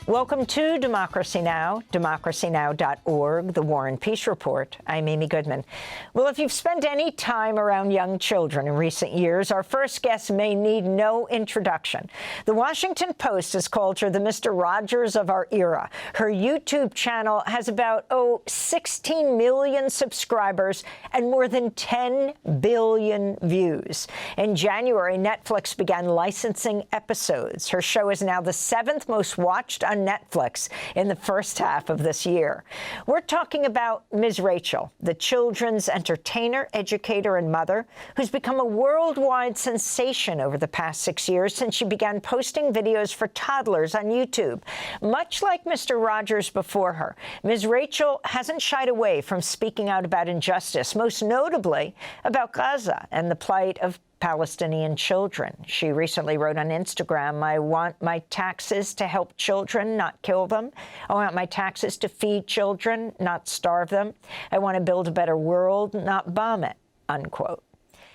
Welcome to Democracy Now!, democracynow.org, the War and Peace Report. I'm Amy Goodman. Well, if you've spent any time around young children in recent years, our first guest may need no introduction. The Washington Post has called her the Mr. Rogers of our era. Her YouTube channel has about, 16 million subscribers and more than 10 billion views. In January, Netflix began licensing episodes. Her show is now the 7th most watched on Netflix in the first half of this year. We're talking about Ms. Rachel, the children's entertainer, educator, and mother, who's become a worldwide sensation over the past 6 years since she began posting videos for toddlers on YouTube. Much like Mr. Rogers before her, Ms. Rachel hasn't shied away from speaking out about injustice, most notably about Gaza and the plight of Palestinian children. She recently wrote on Instagram, "I want my taxes to help children, not kill them. I want my taxes to feed children, not starve them. I want to build a better world, not bomb it," unquote.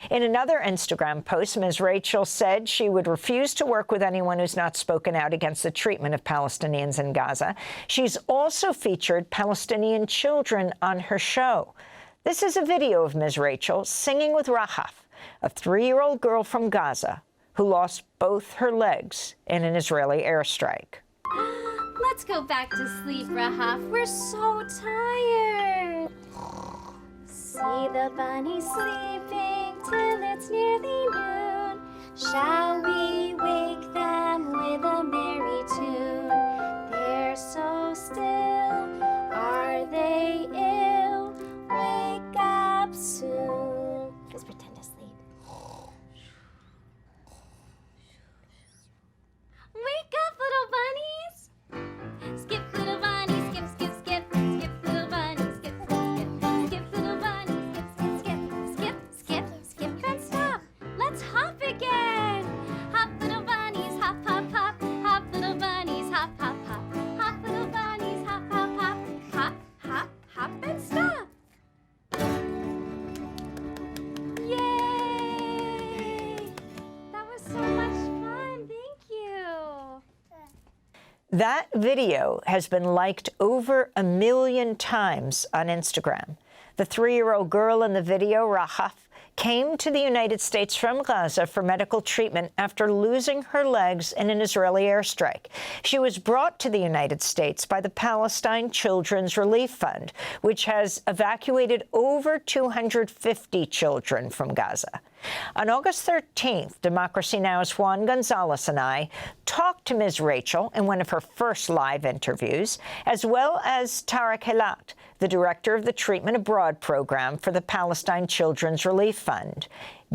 In another Instagram post, Ms. Rachel said she would refuse to work with anyone who's not spoken out against the treatment of Palestinians in Gaza. She's also featured Palestinian children on her show. This is a video of Ms. Rachel singing with Rahaf, a 3-year-old girl from Gaza who lost both her legs in an Israeli airstrike. Let's go back to sleep, Rahaf. We're so tired. See the bunny sleeping till it's nearly noon. Shall we wake them with a merry tune? They're so still. Are they ill? Wake up soon. Let's pretend to sleep. Wake up, little bunnies! Skip, little bunny, skip, skip, skip. Skip, little bunny, skip, skip, skip. Skip, little bunny, skip, skip, skip. Skip, skip, skip, and stop. Let's hop again. Hop, little bunnies, hop, hop, hop. Hop, little bunnies, hop, hop, hop. Hop, little bunnies, hop, hop, hop. Hop, hop, hop, and stop. Yay! That was so much fun. Thank you. That video has been liked over 1 million times on Instagram. The 3-year-old girl in the video, Rahaf, came to the United States from Gaza for medical treatment after losing her legs in an Israeli airstrike. She was brought to the United States by the Palestine Children's Relief Fund, which has evacuated over 250 children from Gaza. On August 13th, Democracy Now!'s Juan Gonzalez and I talked to Ms. Rachel in one of her first live interviews, as well as Tarek Eilat, the director of the Treatment Abroad program for the Palestine Children's Relief Fund.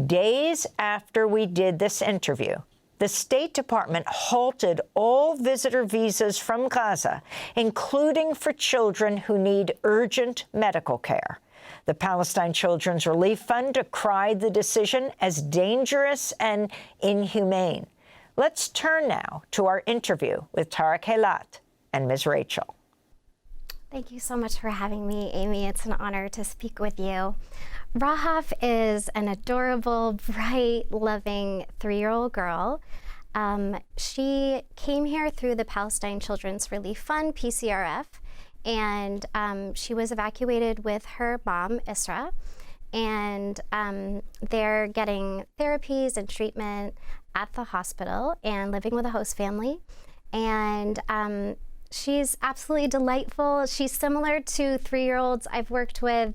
Days after we did this interview, the State Department halted all visitor visas from Gaza, including for children who need urgent medical care. The Palestine Children's Relief Fund decried the decision as dangerous and inhumane. Let's turn now to our interview with Tarek Eilat and Ms. Rachel. Thank you so much for having me, Amy. It's an honor to speak with you. Rahaf is an adorable, bright, loving 3-year-old girl. She came here through the Palestine Children's Relief Fund, PCRF, and she was evacuated with her mom, Isra, and they're getting therapies and treatment at the hospital and living with a host family. And she's absolutely delightful. She's similar to 3-year-olds I've worked with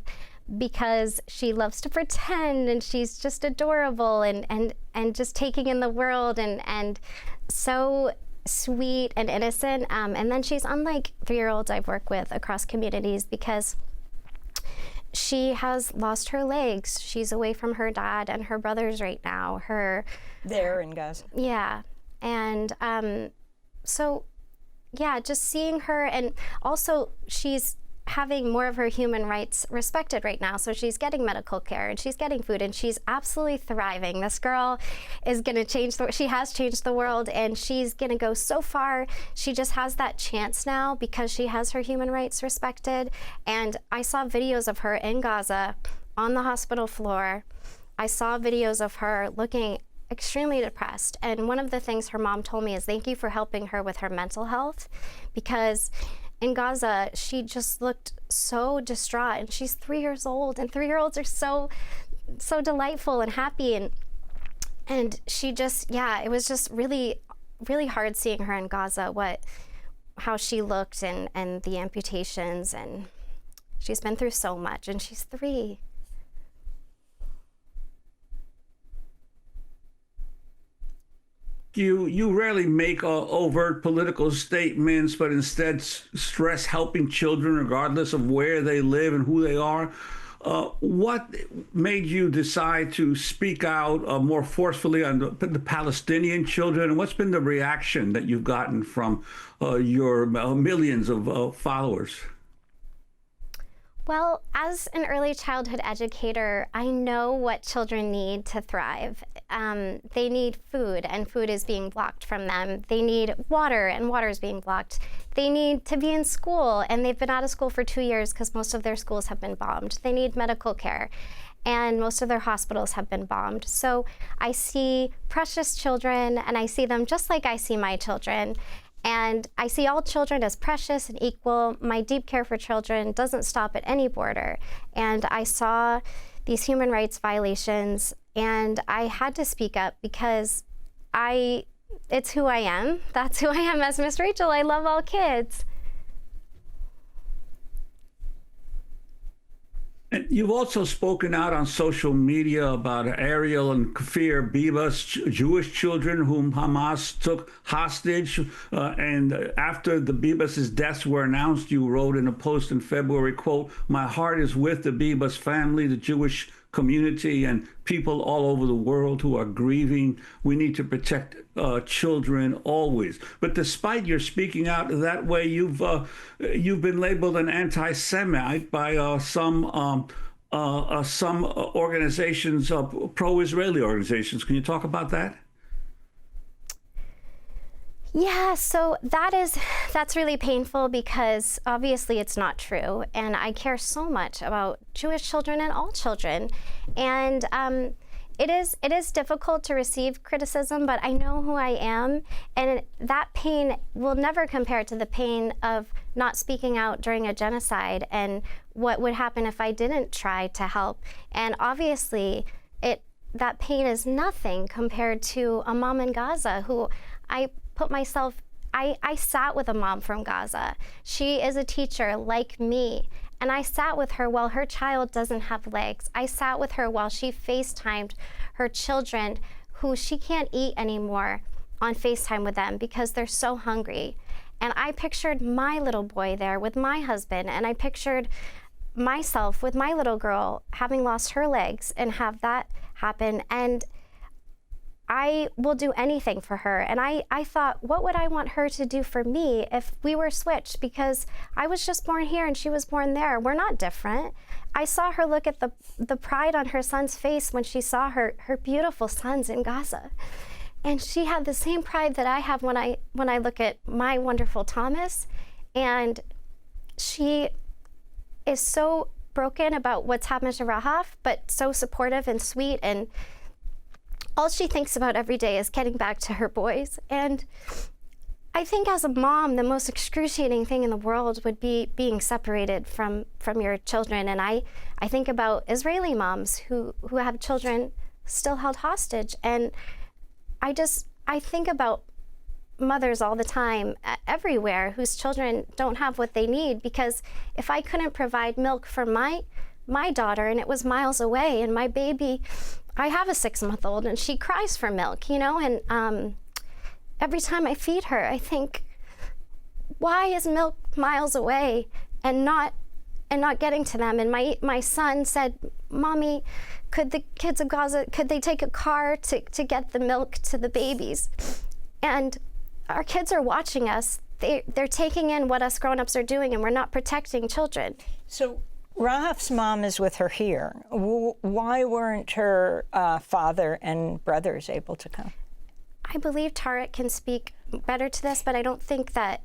because she loves to pretend, and she's just adorable and just taking in the world and so sweet and innocent. And then she's unlike 3-year-olds I've worked with across communities because she has lost her legs. She's away from her dad and her brothers right now. There in Gaza. Yeah. And so, yeah, just seeing her, and also she's having more of her human rights respected right now. So she's getting medical care and she's getting food and she's absolutely thriving. This girl is gonna she has changed the world, and she's gonna go so far. She just has that chance now because she has her human rights respected. And I saw videos of her in Gaza on the hospital floor. I saw videos of her looking extremely depressed. And one of the things her mom told me is thank you for helping her with her mental health, because in Gaza, she just looked so distraught, and she's 3 years old, and 3-year-olds are so delightful and happy, and she just, yeah, it was just really hard seeing her in Gaza, how she looked and the amputations, and she's been through so much, and she's 3. You rarely make overt political statements, but instead stress helping children regardless of where they live and who they are. What made you decide to speak out more forcefully on the Palestinian children? And what's been the reaction that you've gotten from your millions of followers? Well, as an early childhood educator, I know what children need to thrive. They need food, and food is being blocked from them. They need water, and water is being blocked. They need to be in school, and they've been out of school for 2 years because most of their schools have been bombed. They need medical care, and most of their hospitals have been bombed. So I see precious children, and I see them just like I see my children. And I see all children as precious and equal. My deep care for children doesn't stop at any border. And I saw these human rights violations, and I had to speak up because it's who I am. That's who I am as Miss Rachel. I love all kids. And you've also spoken out on social media about Ariel and Kfir Bibas, Jewish children whom Hamas took hostage. And after the Bibas' deaths were announced, you wrote in a post in February, quote, "My heart is with the Bibas family, the Jewish community, and people all over the world who are grieving. We need to protect children always." But despite your speaking out that way, you've been labeled an anti-Semite by some organizations, pro-Israeli organizations. Can you talk about that? Yeah, so that's really painful because obviously it's not true, and I care so much about Jewish children and all children, and it is difficult to receive criticism, but I know who I am, and that pain will never compare to the pain of not speaking out during a genocide and what would happen if I didn't try to help. And obviously that pain is nothing compared to a mom in Gaza who I sat with a mom from Gaza. She is a teacher like me, and I sat with her while her child doesn't have legs. I sat with her while she FaceTimed her children who she can't eat anymore on FaceTime with them because they're so hungry. And I pictured my little boy there with my husband, and I pictured myself with my little girl having lost her legs and have that happen. And I will do anything for her. And I thought, what would I want her to do for me if we were switched? Because I was just born here and she was born there. We're not different. I saw her look at the pride on her son's face when she saw her beautiful sons in Gaza. And she had the same pride that I have when I look at my wonderful Thomas. And she is so broken about what's happened to Rahaf, but so supportive and sweet, and all she thinks about every day is getting back to her boys. And I think as a mom, the most excruciating thing in the world would be being separated from your children. And I think about Israeli moms who have children still held hostage. And I think about mothers all the time, everywhere, whose children don't have what they need. Because if I couldn't provide milk for my daughter, and it was miles away, and my baby, I have a 6-month-old, and she cries for milk, and every time I feed her, I think, why is milk miles away and not getting to them? And my son said, "Mommy, could the kids of Gaza, could they take a car to get the milk to the babies?" And our kids are watching us. They're taking in what us grown-ups are doing, and we're not protecting children. So Rahaf's mom is with her here. Why weren't her father and brothers able to come? I believe Tarek can speak better to this, but I don't think that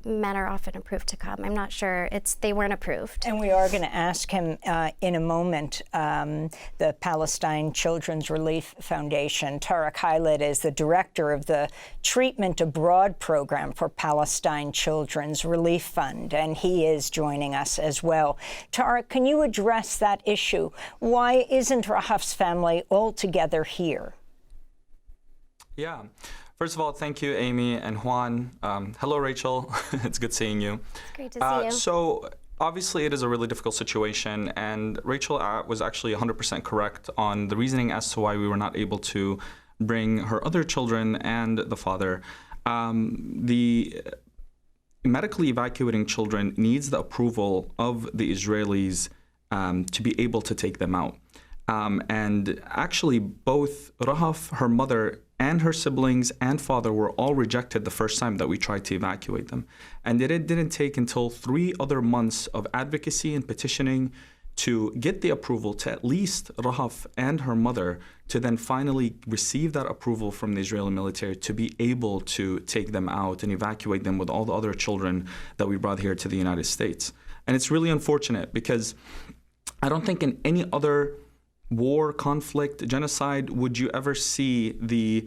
men are often approved to come. I'm not sure. They weren't approved. And we are going to ask him in a moment. The Palestine Children's Relief Foundation, Tarek Khalid, is the director of the Treatment Abroad program for Palestine Children's Relief Fund, and he is joining us as well. Tarek, can you address that issue? Why isn't Rahaf's family all together here? Yeah. First of all, thank you, Amy and Juan. Hello, Rachel. It's good seeing you. It's great to see you. So obviously, it is a really difficult situation, and Rachel was actually 100% correct on the reasoning as to why we were not able to bring her other children and the father. The medically evacuating children needs the approval of the Israelis to be able to take them out. And actually, both Rahaf, her mother, and her siblings and father were all rejected the first time that we tried to evacuate them. And it didn't take until 3 other months of advocacy and petitioning to get the approval to at least Rahaf and her mother to then finally receive that approval from the Israeli military to be able to take them out and evacuate them with all the other children that we brought here to the United States. And it's really unfortunate because I don't think in any other war, conflict, genocide, would you ever see the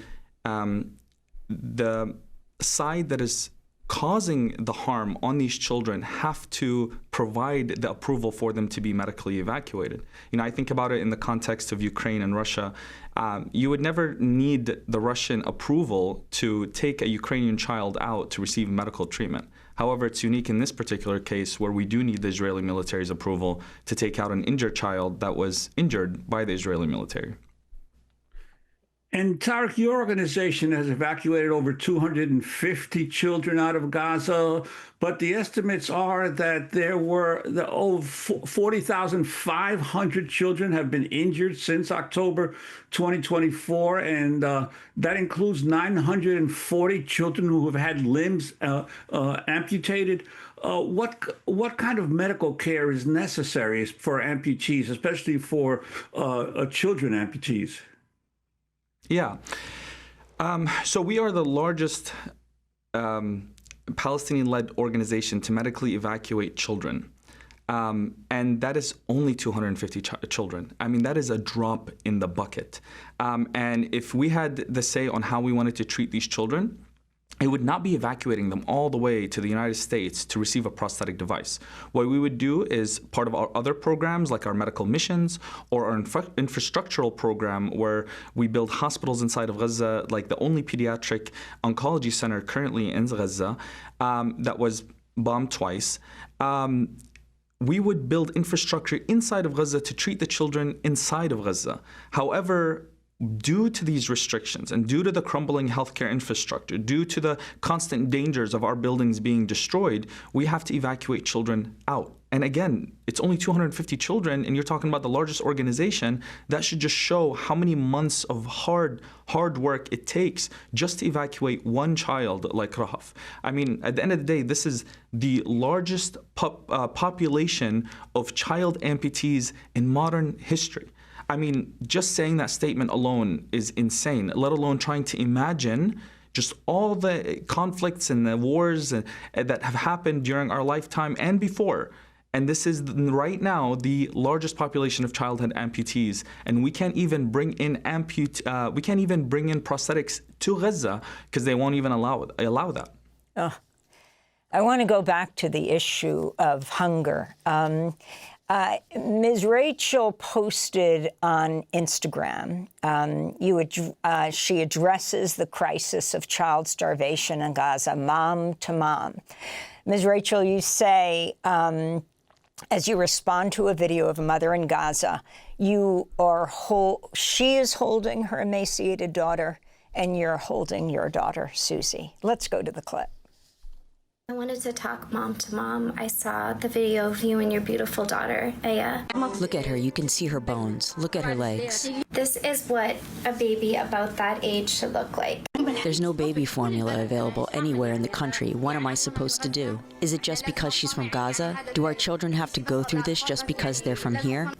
side that is causing the harm on these children have to provide the approval for them to be medically evacuated. You know, I think about it in the context of Ukraine and Russia. You would never need the Russian approval to take a Ukrainian child out to receive medical treatment. However, it's unique in this particular case where we do need the Israeli military's approval to take out an injured child that was injured by the Israeli military. And Tarek, your organization has evacuated over 250 children out of Gaza, but the estimates are that there were over 40,500 children have been injured since October 2024, and that includes 940 children who have had limbs amputated. What kind of medical care is necessary for amputees, especially for children amputees? Yeah. So we are the largest Palestinian-led organization to medically evacuate children. And that is only 250 children. I mean, that is a drop in the bucket. And if we had the say on how we wanted to treat these children, it would not be evacuating them all the way to the United States to receive a prosthetic device. What we would do is part of our other programs, like our medical missions or our infrastructural program, where we build hospitals inside of Gaza, like the only pediatric oncology center currently in Gaza that was bombed twice. We would build infrastructure inside of Gaza to treat the children inside of Gaza. However, due to these restrictions and due to the crumbling healthcare infrastructure, due to the constant dangers of our buildings being destroyed, we have to evacuate children out. And again, it's only 250 children, and you're talking about the largest organization. That should just show how many months of hard work it takes just to evacuate one child like Rahaf. I mean, at the end of the day, this is the largest population of child amputees in modern history. I mean, just saying that statement alone is insane, let alone trying to imagine just all the conflicts and the wars that have happened during our lifetime and before. And this is right now the largest population of childhood amputees, and we can't even bring in prosthetics to Gaza because they won't even allow that. I want to go back to the issue of hunger. Ms. Rachel posted on Instagram, she addresses the crisis of child starvation in Gaza, mom to mom. Ms. Rachel, you say, as you respond to a video of a mother in Gaza, she is holding her emaciated daughter, and you're holding your daughter, Susie. Let's go to the clip. I wanted to talk mom to mom. I saw the video of you and your beautiful daughter, Aya. Look at her. You can see her bones. Look at her legs. This is what a baby about that age should look like. There's no baby formula available anywhere in the country. What am I supposed to do? Is it just because she's from Gaza? Do our children have to go through this just because they're from here?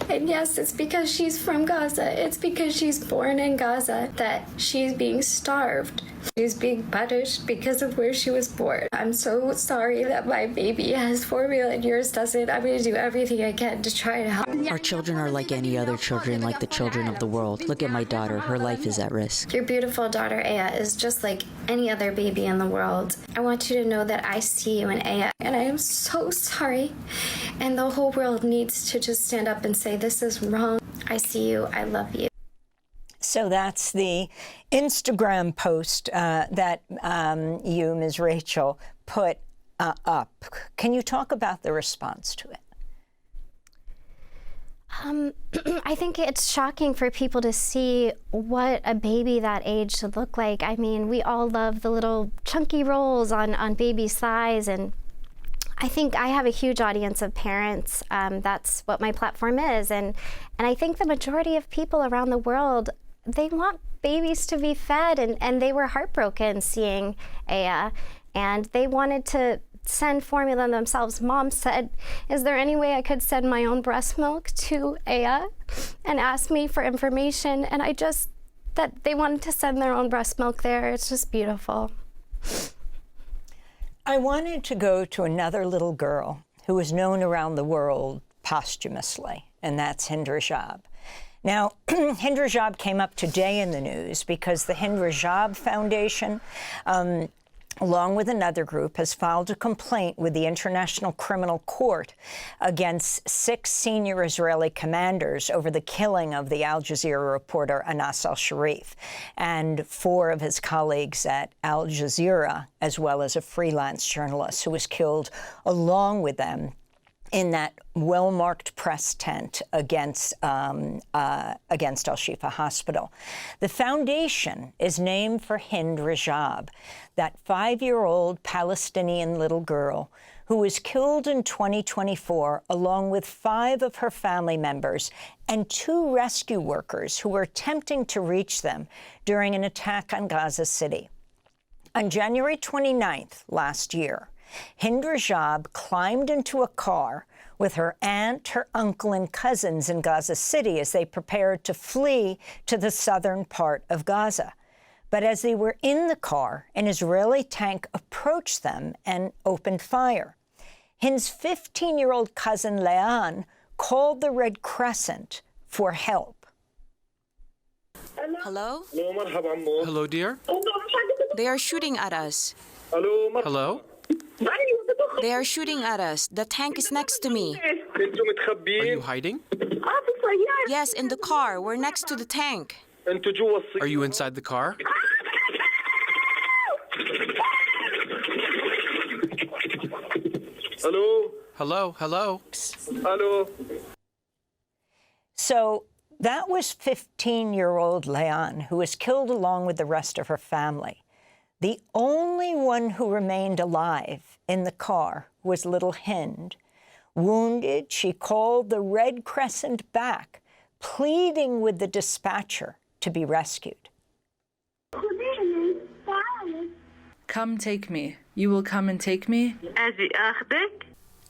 And yes, it's because she's from Gaza. It's because she's born in Gaza that she's being starved. She's being punished because of where she was born. I'm so sorry that my baby has formula and yours doesn't. I'm going to do everything I can to try to help. Our children are like any other children, like the children of the world. Look at my daughter. Her life is at risk. Your beautiful daughter, Aya, is just like any other baby in the world. I want you to know that I see you in Aya, and I am so sorry. And the whole world needs to just stand up and say, this is wrong. I see you. I love you. So that's the Instagram post that you, Ms. Rachel, put up. Can you talk about the response to it? I think it's shocking for people to see what a baby that age should look like. I mean, we all love the little chunky rolls on baby's thighs, and I think I have a huge audience of parents. That's what my platform is, and I think the majority of people around the world, they want babies to be fed, and they were heartbroken seeing Aya, and they wanted to send formula themselves. Mom said, is there any way I could send my own breast milk to Aya, and asked me for information, and that they wanted to send their own breast milk there. It's just beautiful. I wanted to go to another little girl who was known around the world posthumously, and that's Hind Rajab. Now, Hind Rajab came up today in the news because the Hind Rajab Foundation, along with another group, has filed a complaint with the International Criminal Court against 6 senior Israeli commanders over the killing of the Al Jazeera reporter Anas al-Sharif and 4 of his colleagues at Al Jazeera, as well as a freelance journalist who was killed along with them in that well-marked press tent against Al-Shifa Hospital. The foundation is named for Hind Rajab, that 5-year-old Palestinian little girl who was killed in 2024 along with 5 of her family members and 2 rescue workers who were attempting to reach them during an attack on Gaza City. On January 29th last year, Hind Rajab climbed into a car with her aunt, her uncle, and cousins in Gaza City as they prepared to flee to the southern part of Gaza. But as they were in the car, an Israeli tank approached them and opened fire. Hind's 15-year-old cousin, Leanne, called the Red Crescent for help. Hello? Hello, dear. They are shooting at us. Hello? They are shooting at us. The tank is next to me. Are you hiding? Yes, in the car. We're next to the tank. Are you inside the car? Hello? Hello? Hello? Hello? So that was 15-year-old Leanne, who was killed along with the rest of her family. The only one who remained alive in the car was little Hind. Wounded, she called the Red Crescent back, pleading with the dispatcher to be rescued. Come take me. You will come and take me?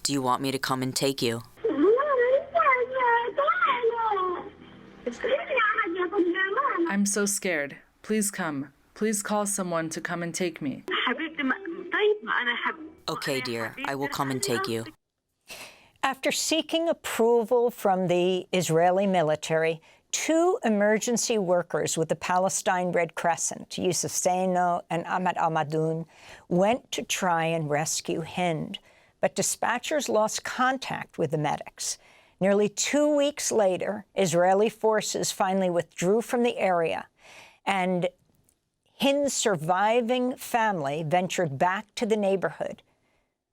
Do you want me to come and take you? I'm so scared. Please come. Please call someone to come and take me. Okay, dear. I will come and take you. After seeking approval from the Israeli military, 2 emergency workers with the Palestine Red Crescent, Yusuf Seino and Ahmad Almadoun, went to try and rescue Hind. But dispatchers lost contact with the medics. Nearly 2 weeks later, Israeli forces finally withdrew from the area, and Hind's surviving family ventured back to the neighborhood.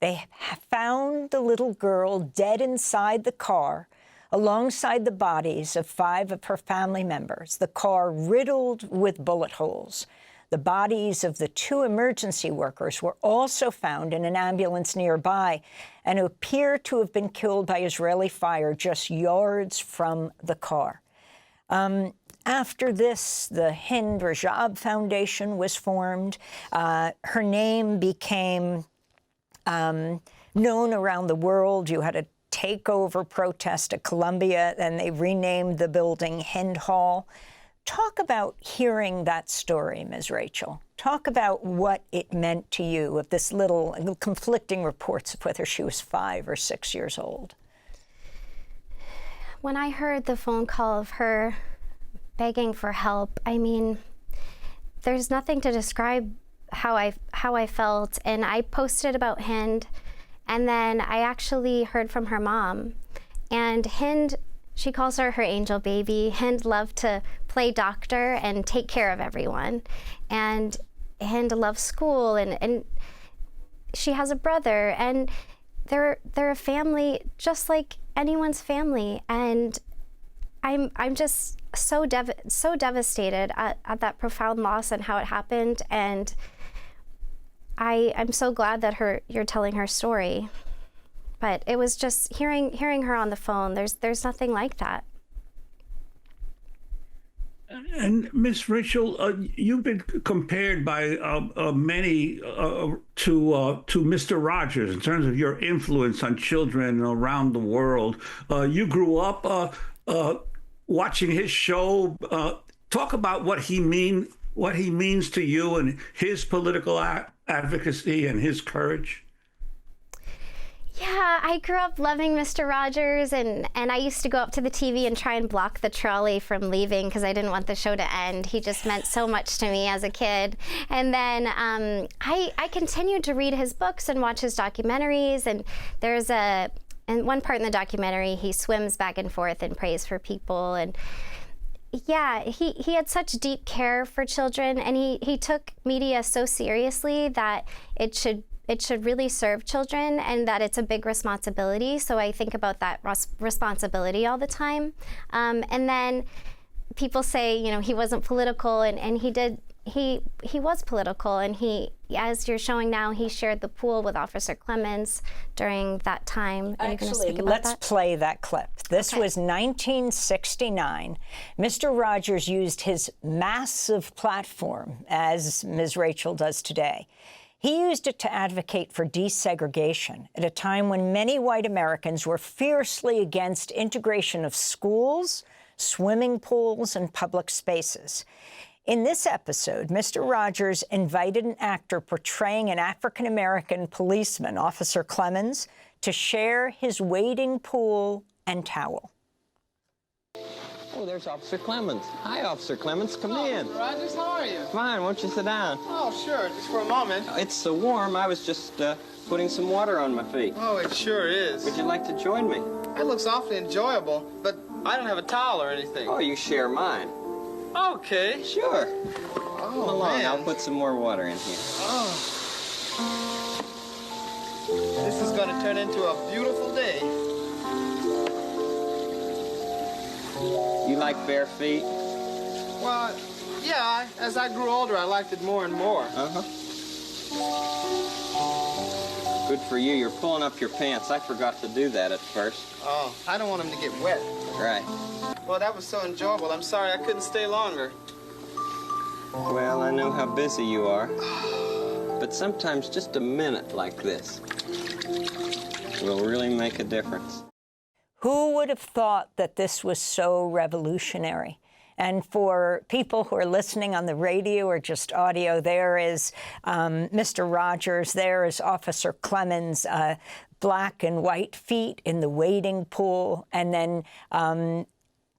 They found the little girl dead inside the car, alongside the bodies of 5 of her family members, the car riddled with bullet holes. The bodies of the 2 emergency workers were also found in an ambulance nearby and appear to have been killed by Israeli fire just yards from the car. After this, the Hind Rajab Foundation was formed. Her name became known around the world. You had a takeover protest at Columbia, and they renamed the building Hind Hall. Talk about hearing that story, Ms. Rachel. Talk about what it meant to you of this little conflicting reports of whether she was 5 or 6 years old. When I heard the phone call of her begging for help, I mean, there's nothing to describe how I felt. And I posted about Hind, and then I actually heard from her mom. And Hind, she calls her angel baby. Hind loved to play doctor and take care of everyone. And Hind loves school, and she has a brother, and they're a family just like anyone's family. And I'm just so devastated at that profound loss and how it happened. And I'm so glad that you're telling her story. But it was just hearing her on the phone. There's nothing like that. And Miss Rachel, you've been compared by many to Mr. Rogers in terms of your influence on children around the world. You grew up watching his show. Talk about what he means to you and his political advocacy and his courage. Yeah, I grew up loving Mr. Rogers, and I used to go up to the TV and try and block the trolley from leaving because I didn't want the show to end. He just meant so much to me as a kid. And then I continued to read his books and watch his documentaries, and there's in one part in the documentary, he swims back and forth and prays for people. And yeah, he had such deep care for children, and he took media so seriously that it should really serve children, and that it's a big responsibility. So I think about that responsibility all the time. And then people say, you know, he wasn't political, and he was political, and he, as you're showing now, he shared the pool with Officer Clemens during that time. Actually, let's play that clip. This was 1969. Mr. Rogers used his massive platform, as Ms. Rachel does today. He used it to advocate for desegregation at a time when many white Americans were fiercely against integration of schools, swimming pools, and public spaces. In this episode, Mr. Rogers invited an actor portraying an African-American policeman, Officer Clemens, to share his wading pool and towel. Oh, there's Officer Clemens. Hi, Officer Clemens. Come in. Mr. Rogers, how are you? Fine. Won't you sit down? Oh, sure. Just for a moment. It's so warm. I was just putting some water on my feet. Oh, it sure is. Would you like to join me? It looks awfully enjoyable, but I don't have a towel or anything. Oh, you share mine. Okay. Sure. Oh, Come along. man. I'll put some more water in here. Oh. This is going to turn into a beautiful day. You like bare feet? Well, yeah. As I grew older, I liked it more and more. Uh-huh. Good for you. You're pulling up your pants. I forgot to do that at first. Oh, I don't want them to get wet. Right. Well, that was so enjoyable. I'm sorry I couldn't stay longer. Well, I know how busy you are. But sometimes just a minute like this will really make a difference. Who would have thought that this was so revolutionary? And for people who are listening on the radio or just audio, there is Mr. Rogers, there is Officer Clemens, black and white feet in the wading pool, and then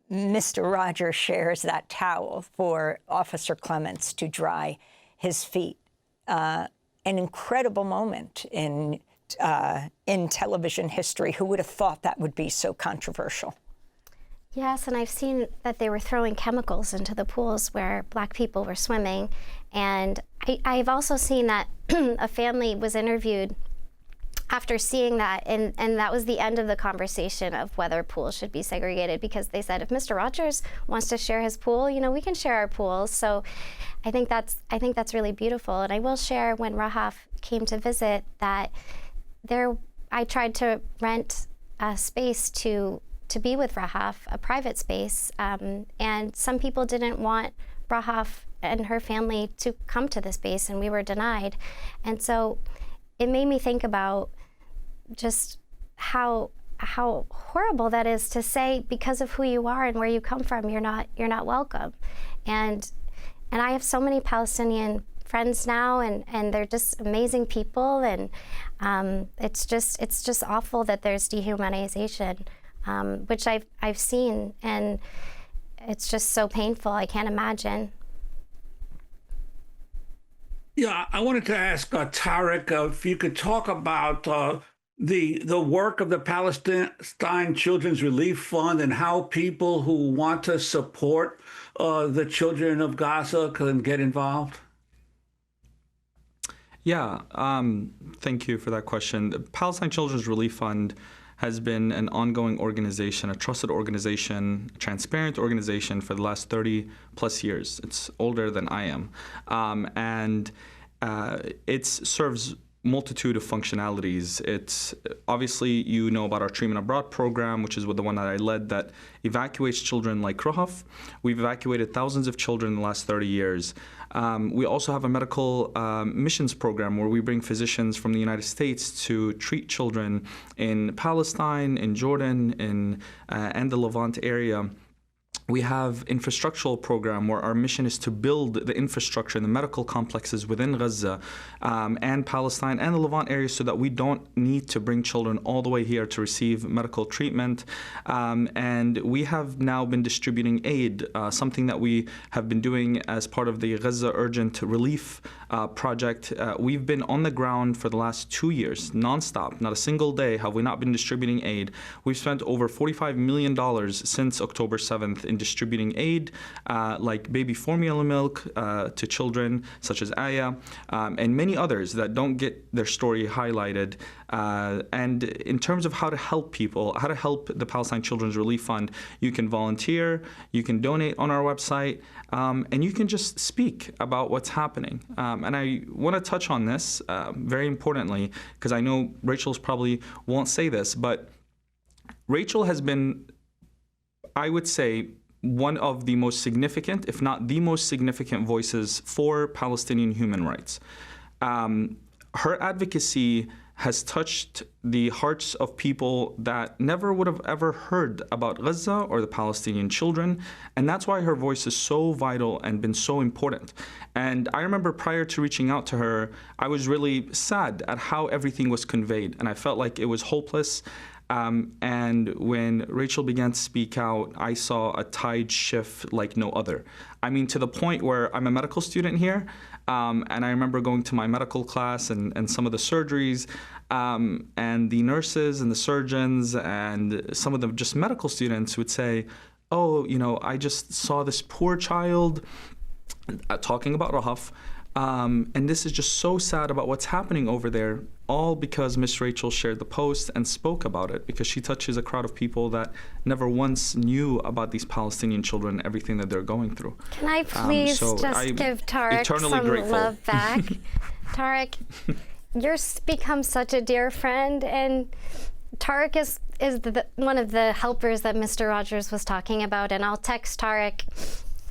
Mr. Rogers shares that towel for Officer Clemens to dry his feet. An incredible moment in television history. Who would have thought that would be so controversial? Yes, and I've seen that they were throwing chemicals into the pools where black people were swimming. And I've also seen that a family was interviewed after seeing that, and that was the end of the conversation of whether pools should be segregated, because they said, if Mr. Rogers wants to share his pool, you know, we can share our pools. So I think that's really beautiful. And I will share, when Rahaf came to visit, that I tried to rent a space to be with Rahaf, a private space, and some people didn't want Rahaf and her family to come to the space, and we were denied. And so it made me think about just how how horrible that is to say because of who you are and where you come from, you're not welcome. And I have so many Palestinian friends now, and they're just amazing people, and it's just awful that there's dehumanization, which I've seen, and it's just so painful. I can't imagine. Yeah, I wanted to ask Tarek if you could talk about the work of the Palestine Children's Relief Fund and how people who want to support the children of Gaza can get involved. Yeah, thank you for that question. The Palestine Children's Relief Fund has been an ongoing organization, a trusted organization, a transparent organization for the last 30 plus years. It's older than I am. And it serves multitude of functionalities. It's obviously, you know about our treatment abroad program, which is the one that I led, that evacuates children like Rahaf. We've evacuated thousands of children in the last 30 years. We also have a medical missions program where we bring physicians from the United States to treat children in Palestine, in Jordan, and the Levant area. We have infrastructural program where our mission is to build the infrastructure and the medical complexes within Gaza and Palestine and the Levant area so that we don't need to bring children all the way here to receive medical treatment. And we have now been distributing aid, something that we have been doing as part of the Gaza Urgent Relief Project. We've been on the ground for the last 2 years, nonstop. Not a single day have we not been distributing aid. We've spent over $45 million since October 7th in distributing aid, like baby formula milk to children such as Aya, and many others that don't get their story highlighted. And in terms of how to help people, how to help the Palestine Children's Relief Fund, you can volunteer, you can donate on our website, and you can just speak about what's happening. And I want to touch on this very importantly, because I know Rachel's probably won't say this, but Rachel has been, I would say, one of the most significant, if not the most significant voices for Palestinian human rights. Her advocacy has touched the hearts of people that never would have ever heard about Gaza or the Palestinian children. And that's why her voice is so vital and been so important. And I remember prior to reaching out to her, I was really sad at how everything was conveyed. And I felt like it was hopeless. And when Rachel began to speak out, I saw a tide shift like no other. I mean, to the point where I'm a medical student here, and I remember going to my medical class and some of the surgeries, and the nurses and the surgeons and some of the just medical students would say, oh, you know, I just saw this poor child, talking about Rahaf, and this is just so sad about what's happening over there, all because Miss Rachel shared the post and spoke about it, because she touches a crowd of people that never once knew about these Palestinian children, everything that they're going through. Can I please give Tarek some grateful. Love back? Tarek, you're become such a dear friend, and Tarek is one of the helpers that Mr. Rogers was talking about, and I'll text Tarek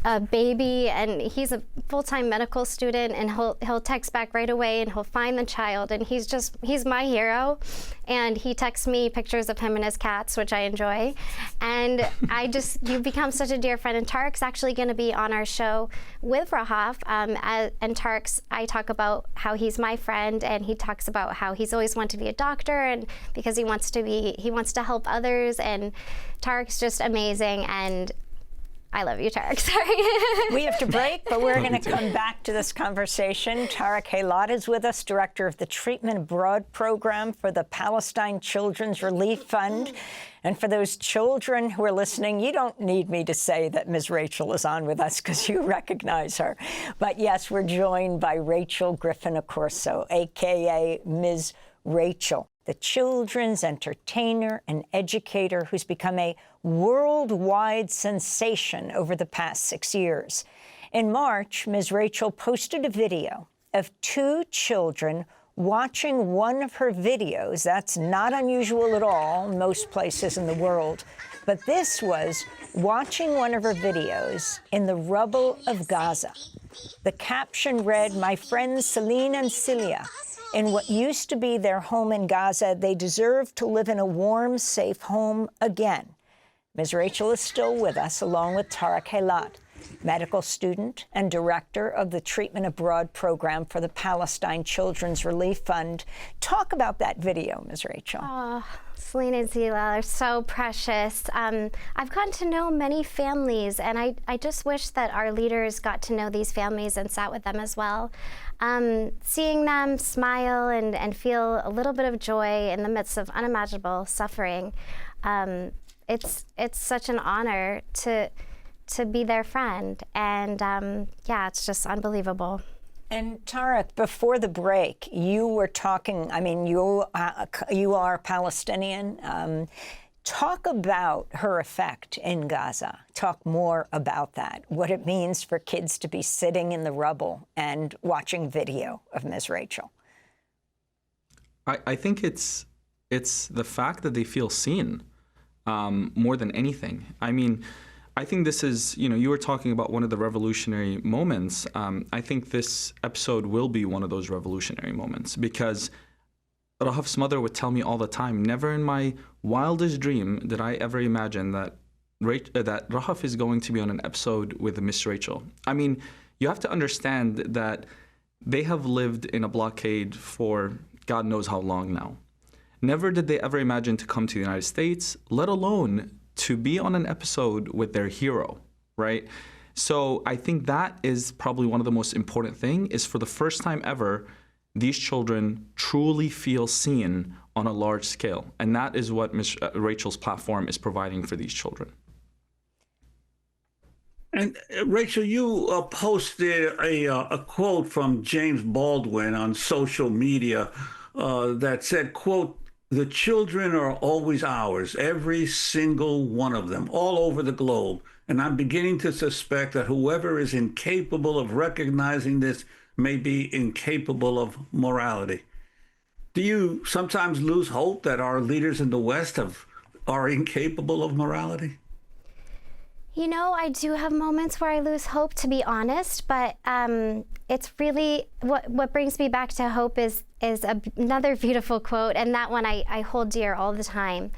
a baby, and he's a full-time medical student, and he'll text back right away, and he'll find the child, and he's my hero, and he texts me pictures of him and his cats, which I enjoy, and you've become such a dear friend. And Tarek's actually going to be on our show with Rahaf, and I talk about how he's my friend, and he talks about how he's always wanted to be a doctor, and because he wants to help others, and Tarek's just amazing, and I love you, Tarek. Sorry. We have to break, but we're going to come back to this conversation. Tarek Haylat is with us, director of the Treatment Abroad program for the Palestine Children's Relief Fund. And for those children who are listening, you don't need me to say that Ms. Rachel is on with us because you recognize her. But yes, we're joined by Rachel Griffin-Accorso, a.k.a. Ms. Rachel, the children's entertainer and educator who's become a worldwide sensation over the past 6 years. In March, Ms. Rachel posted a video of 2 children watching one of her videos. That's not unusual at all, most places in the world. But this was watching one of her videos in the rubble of Gaza. The caption read, "My friends Celine and Celia in what used to be their home in Gaza. They deserve to live in a warm, safe home again. Ms. Rachel is still with us, along with Tarek Haylat, medical student and director of the Treatment Abroad program for the Palestine Children's Relief Fund. Talk about that video, Ms. Rachel. Oh, Selena and Zila are so precious. I've gotten to know many families, and I just wish that our leaders got to know these families and sat with them as well. Seeing them smile and feel a little bit of joy in the midst of unimaginable suffering, it's such an honor to be their friend, and yeah, it's just unbelievable. And Tarek, before the break, you were talking, I mean, you are Palestinian. Talk about her effect in Gaza. Talk more about that, what it means for kids to be sitting in the rubble and watching video of Ms. Rachel. I think it's the fact that they feel seen more than anything. I mean, I think this is, you were talking about one of the revolutionary moments. I think this episode will be one of those revolutionary moments, because Rahaf's mother would tell me all the time, never in my wildest dream did I ever imagine that Rahaf is going to be on an episode with Miss Rachel. I mean, you have to understand that they have lived in a blockade for God knows how long now. Never did they ever imagine to come to the United States, let alone to be on an episode with their hero, right? So I think that is probably one of the most important things, is for the first time ever, these children truly feel seen on a large scale. And that is what Ms. Rachel's platform is providing for these children. And Rachel, you posted a quote from James Baldwin on social media that said, quote, "The children are always ours, every single one of them, all over the globe. And I'm beginning to suspect that whoever is incapable of recognizing this may be incapable of morality." Do you sometimes lose hope that our leaders in the West are incapable of morality? I do have moments where I lose hope, to be honest, but it's really, what brings me back to hope is another beautiful quote, and that one I hold dear all the time.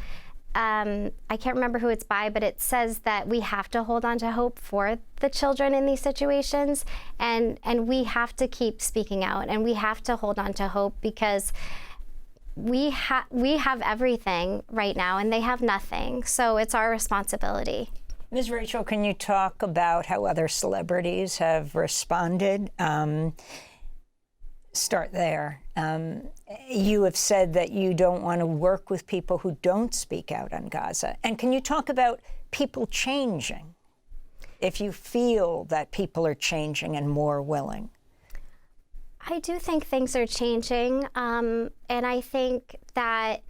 I can't remember who it's by, but it says that we have to hold on to hope for the children in these situations, and we have to keep speaking out, and we have to hold on to hope, because we have everything right now, and they have nothing, so it's our responsibility. Ms. Rachel, can you talk about how other celebrities have responded? Start there. You have said that you don't want to work with people who don't speak out on Gaza. And can you talk about people changing, if you feel that people are changing and more willing? I do think things are changing, and I think that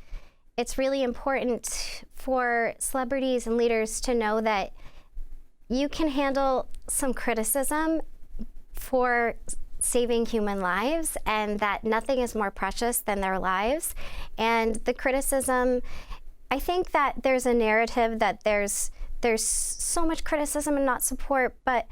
it's really important for celebrities and leaders to know that you can handle some criticism for saving human lives, and that nothing is more precious than their lives. And the criticism, I think that there's a narrative that there's so much criticism and not support, but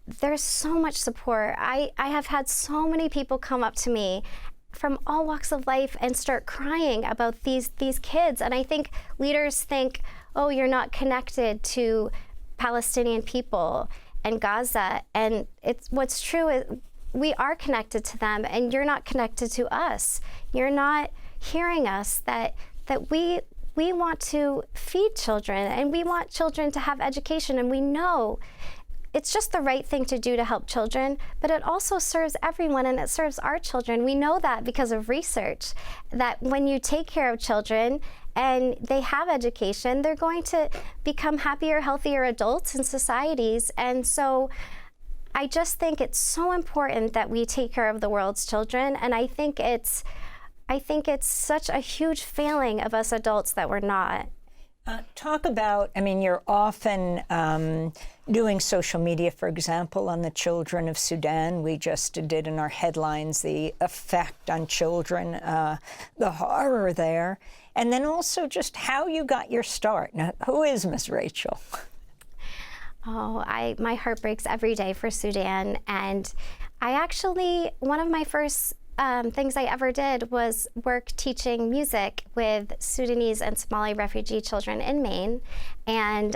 there's so much support. I have had so many people come up to me from all walks of life and start crying about these kids. And I think leaders think, oh, you're not connected to Palestinian people and Gaza. And what's true is we are connected to them, and you're not connected to us. You're not hearing us that we want to feed children, and we want children to have education, and we know it's just the right thing to do to help children, but it also serves everyone, and it serves our children. We know that because of research, that when you take care of children and they have education, they're going to become happier, healthier adults in societies. And so I just think it's so important that we take care of the world's children, and I think it's such a huge failing of us adults that we're not. Talk about, I mean, you're often doing social media, for example, on the children of Sudan. We just did in our headlines the effect on children, the horror there, and then also just how you got your start. Now, who is Miss Rachel? Oh, my heart breaks every day for Sudan, and one of my first things I ever did was work teaching music with Sudanese and Somali refugee children in Maine. And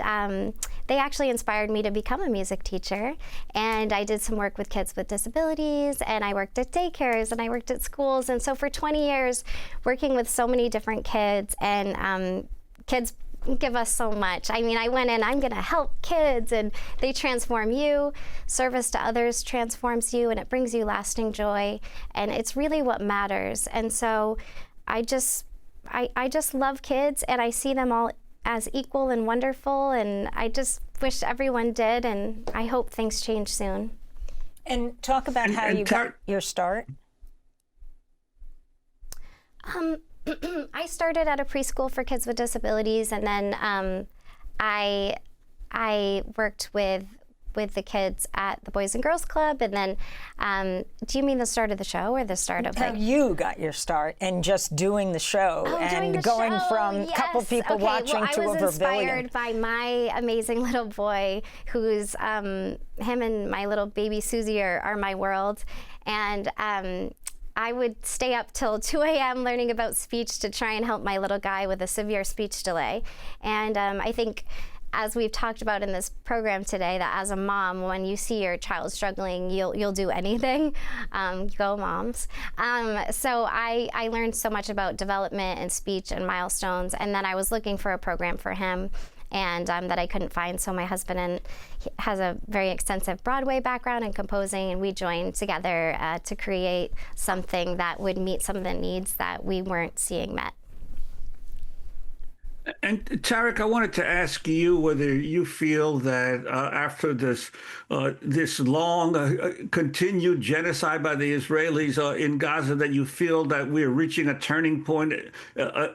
they actually inspired me to become a music teacher. And I did some work with kids with disabilities, and I worked at daycares, and I worked at schools. And so for 20 years, working with so many different kids, and kids give us so much. I mean, I went in, I'm gonna help kids, and they transform you. Service to others transforms you, and it brings you lasting joy, and it's really what matters. And so I just love kids, and I see them all as equal and wonderful, and I just wish everyone did, and I hope things change soon. And talk about how you got your start. I started at a preschool for kids with disabilities, and then I worked with the kids at the Boys and Girls Club, and then do you mean the start of the show or the start of how you got your start and just doing the show and going from a couple people watching to a I was pavilion? inspired by my amazing little boy, who's him and my little baby Susie are my world, and I would stay up till 2 a.m. learning about speech to try and help my little guy with a severe speech delay. And I think, as we've talked about in this program today, that as a mom, when you see your child struggling, you'll do anything. Go moms. So I learned so much about development and speech and milestones, and then I was looking for a program for him, and that I couldn't find. So my husband has a very extensive Broadway background in composing, and we joined together to create something that would meet some of the needs that we weren't seeing met. And Tarek, I wanted to ask you whether you feel that after this long continued genocide by the Israelis in Gaza, that you feel that we're reaching a turning point,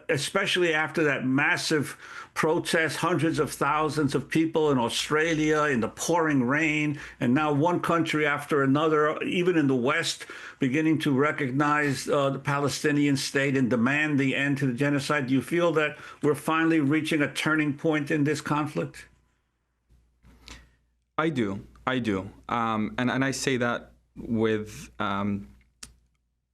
especially after that massive protest, hundreds of thousands of people in Australia in the pouring rain, and now one country after another, even in the West, beginning to recognize the Palestinian state and demand the end to the genocide. Do you feel that we're finally reaching a turning point in this conflict? I do. And I say that with a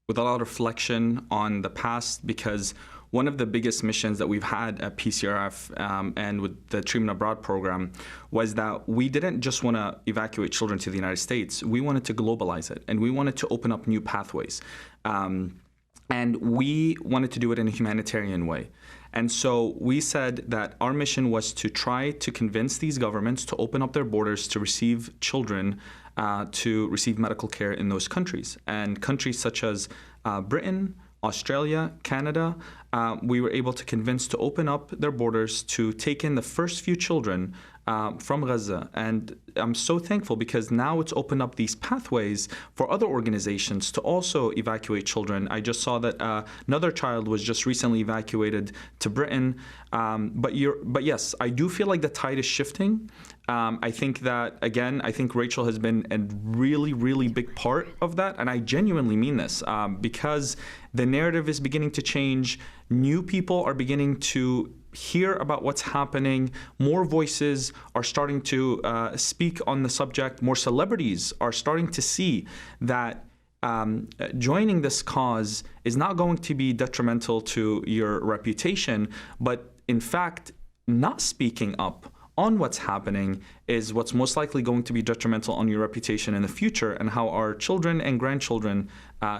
lot of reflection on the past, because one of the biggest missions that we've had at PCRF and with the Treatment Abroad program was that we didn't just want to evacuate children to the United States. We wanted to globalize it, and we wanted to open up new pathways. And we wanted to do it in a humanitarian way. And so we said that our mission was to try to convince these governments to open up their borders to receive children to receive medical care in those countries. And countries such as Britain, Australia, Canada, we were able to convince to open up their borders to take in the first few children from Gaza. And I'm so thankful, because now it's opened up these pathways for other organizations to also evacuate children. I just saw that another child was just recently evacuated to Britain. But yes, I do feel like the tide is shifting. I think that, again, I think Rachel has been a really, really big part of that. And I genuinely mean this, because the narrative is beginning to change. New people are beginning to hear about what's happening. More voices are starting to speak on the subject. More celebrities are starting to see that joining this cause is not going to be detrimental to your reputation, but in fact, not speaking up on what's happening is what's most likely going to be detrimental on your reputation in the future, and how our children and grandchildren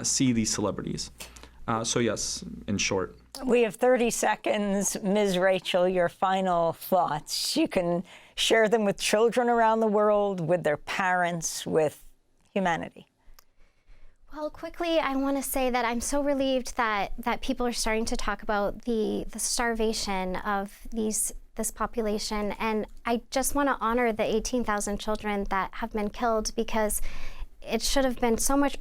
see these celebrities. So yes, in short. We have 30 seconds. Ms. Rachel, your final thoughts. You can share them with children around the world, with their parents, with humanity. Well, quickly, I want to say that I'm so relieved that people are starting to talk about the starvation of this population. And I just want to honor the 18,000 children that have been killed, because it should have been so much.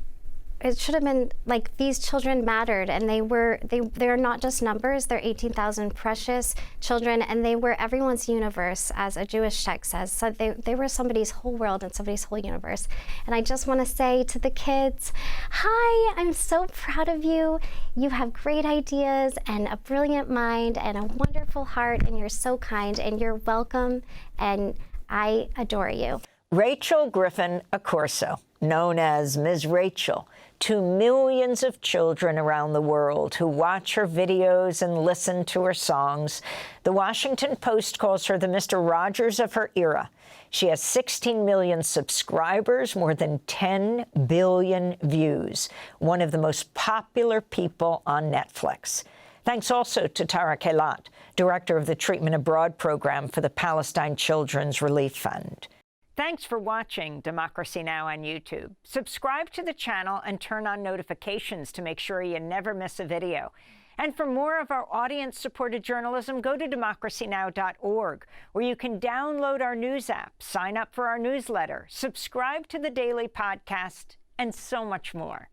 It should have been like, these children mattered, and they're not just numbers. They're 18,000 precious children, and they were everyone's universe, as a Jewish text says. So they were somebody's whole world and somebody's whole universe. And I just want to say to the kids, hi, I'm so proud of you. You have great ideas and a brilliant mind and a wonderful heart, and you're so kind, and you're welcome, and I adore you. Rachel Griffin Accorso. known as Ms. Rachel, to millions of children around the world who watch her videos and listen to her songs. The Washington Post calls her the Mr. Rogers of her era. She has 16 million subscribers, more than 10 billion views, one of the most popular people on Netflix. Thanks also to Tara Kelat, director of the Treatment Abroad program for the Palestine Children's Relief Fund. Thanks for watching Democracy Now! On YouTube. Subscribe to the channel and turn on notifications to make sure you never miss a video. And for more of our audience-supported journalism, go to democracynow.org, where you can download our news app, sign up for our newsletter, subscribe to the daily podcast, and so much more.